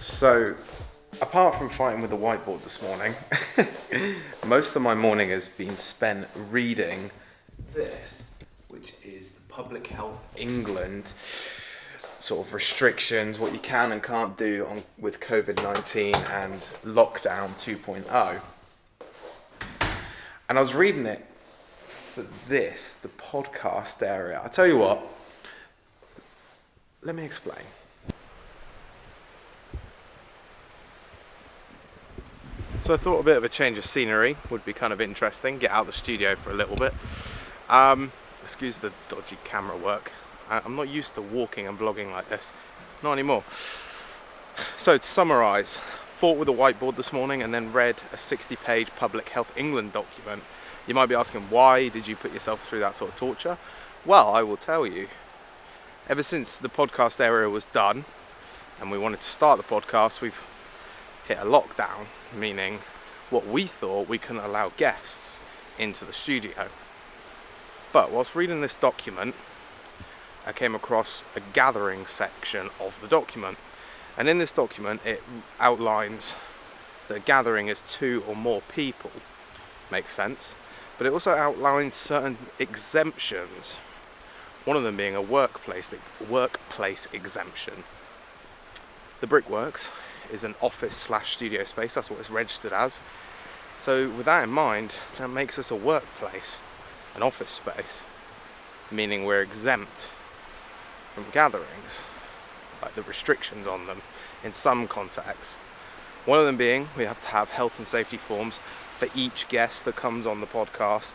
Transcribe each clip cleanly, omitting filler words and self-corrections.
So, apart from fighting with the whiteboard this morning, most of my morning has been spent reading this, which is the Public Health England sort of restrictions, what you can and can't do with COVID-19 and lockdown 2.0. And I was reading it for this, the podcast area. I'll tell you what, let me explain. So I thought a bit of a change of scenery would be kind of interesting, get out of the studio for a little bit. Excuse the dodgy camera work. I'm not used to walking and vlogging like this, not anymore. So to summarise, fought with a whiteboard this morning and then read a 60-page Public Health England document. You might be asking, why did you put yourself through that sort of torture? Well, I will tell you. Ever since the podcast area was done and we wanted to start the podcast, we've hit a lockdown, meaning what we thought we couldn't allow guests into the studio. But whilst reading this document, I came across a gathering section of the document. And in this document, it outlines that gathering is 2 or more people. Makes sense. But it also outlines certain exemptions. One of them being a workplace exemption. The Brickworks is an office/studio space. That's what it's registered as. So with that in mind, that makes us a workplace, an office space, meaning we're exempt from gatherings, like the restrictions on them in some contexts. One of them being we have to have health and safety forms for each guest that comes on the podcast,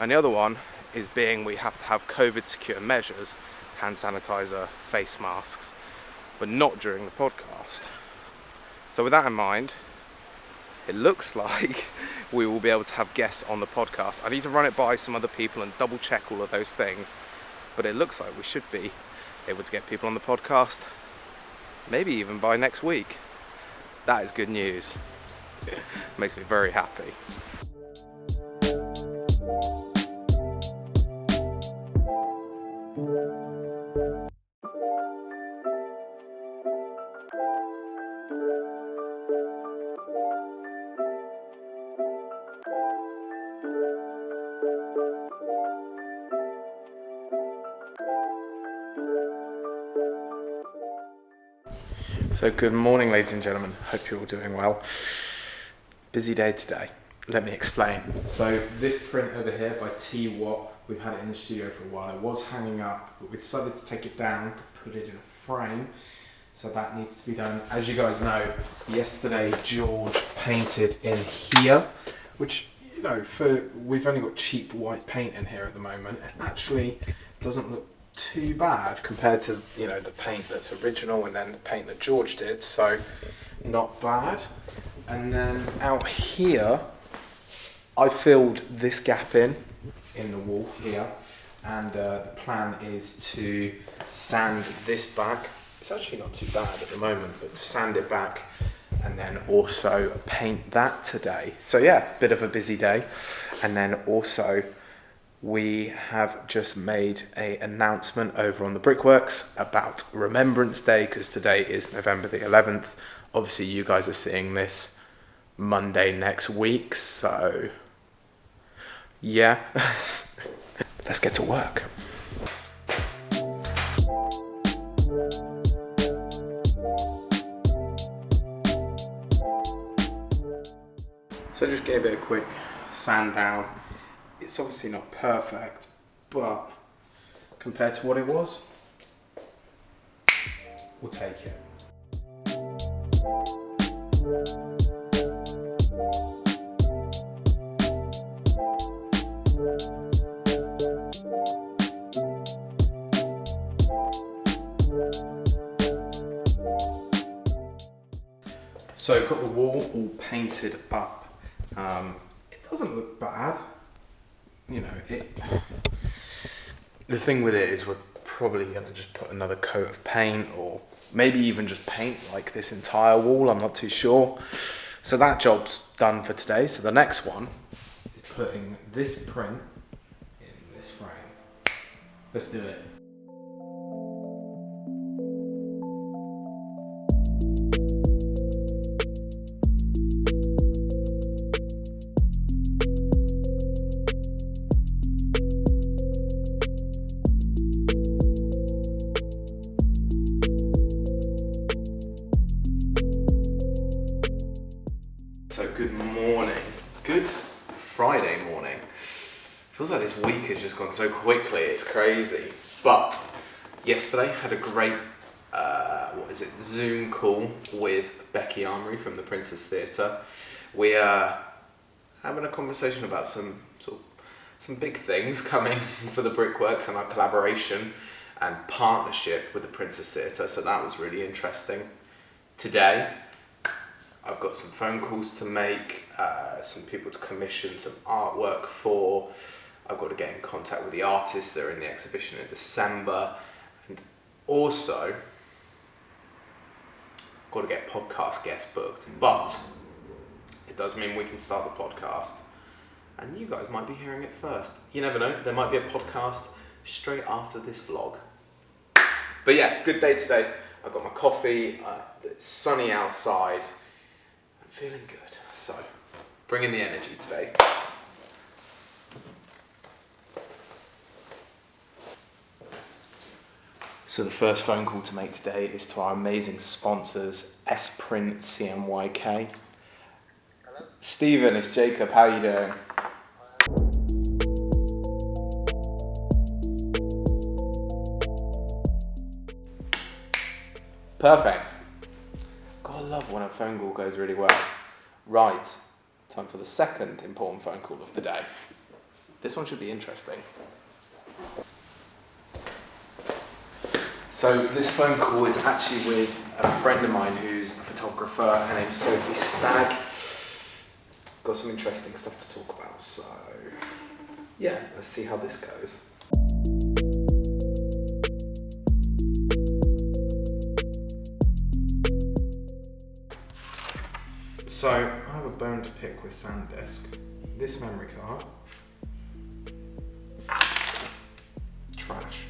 and the other one is being we have to have COVID secure measures, hand sanitizer, face masks, but not during the podcast. So with that in mind, it looks like we will be able to have guests on the podcast. I need to run it by some other people and double check all of those things, but it looks like we should be able to get people on the podcast maybe even by next week. That is good news. Makes me very happy. So good morning, ladies and gentlemen. Hope you're all doing well. Busy day today. Let me explain. So this print over here by T. Watt, we've had it in the studio for a while. It was hanging up, but we decided to take it down to put it in a frame. So that needs to be done. As you guys know, yesterday George painted in here, which, you know, we've only got cheap white paint in here at the moment. It actually doesn't look too bad compared to, you know, the paint that's original and then the paint that George did, so not bad. And then out here I filled this gap in the wall here, and the plan is to sand this back. It's actually not too bad at the moment, but to sand it back and then also paint that today. So yeah, bit of a busy day. And then also we have just made an announcement over on the Brickworks about Remembrance Day, because today is November the 11th. Obviously, you guys are seeing this Monday next week, so yeah, let's get to work. So I just gave it a quick sand down. It's obviously not perfect, but compared to what it was, we'll take it. So got the wall all painted up. It doesn't look bad. You know, the thing with it is we're probably going to just put another coat of paint, or maybe even just paint like this entire wall, I'm not too sure. So that job's done for today. So the next one is putting this print in this frame. Let's do it. Feels like this week has just gone so quickly, it's crazy. But yesterday had a great, Zoom call with Becky Armory from the Princess Theatre. We are having a conversation about some big things coming for the Brickworks and our collaboration and partnership with the Princess Theatre, so that was really interesting. Today, I've got some phone calls to make, some people to commission some artwork for. I've got to get in contact with the artists that are in the exhibition in December, and also got to get podcast guests booked. But it does mean we can start the podcast, and you guys might be hearing it first. You never know, there might be a podcast straight after this vlog. But yeah, good day today. I've got my coffee, it's sunny outside. I'm feeling good, so bringing the energy today. So the first phone call to make today is to our amazing sponsors, S.Print CMYK. Hello? Stephen, it's Jacob, how are you doing? Perfect. God, I love when a phone call goes really well. Right, time for the second important phone call of the day. This one should be interesting. So this phone call is actually with a friend of mine who's a photographer. Her name's Sophie Stagg. Got some interesting stuff to talk about, so yeah, let's see how this goes. So I have a bone to pick with SanDisk. This memory card, trash.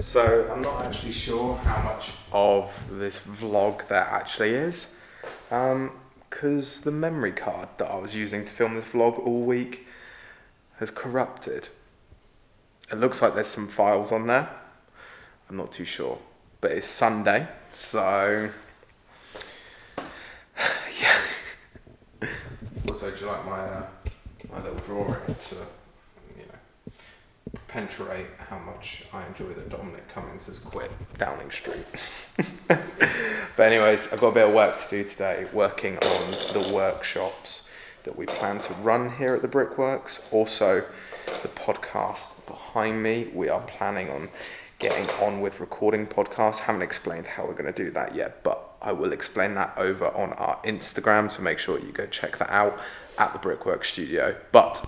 So I'm not actually sure how much of this vlog there actually is, because the memory card that I was using to film this vlog all week has corrupted. It looks like there's some files on there. I'm not too sure, but it's Sunday, so yeah. Also, do you like my little drawing to, perpetuate how much I enjoy that Dominic Cummings has quit Downing Street. But anyways, I've got a bit of work to do today, working on the workshops that we plan to run here at the Brickworks. Also, the podcast behind me, we are planning on getting on with recording podcasts. Haven't explained how we're going to do that yet, but I will explain that over on our Instagram, so make sure you go check that out at the Brickworks Studio. But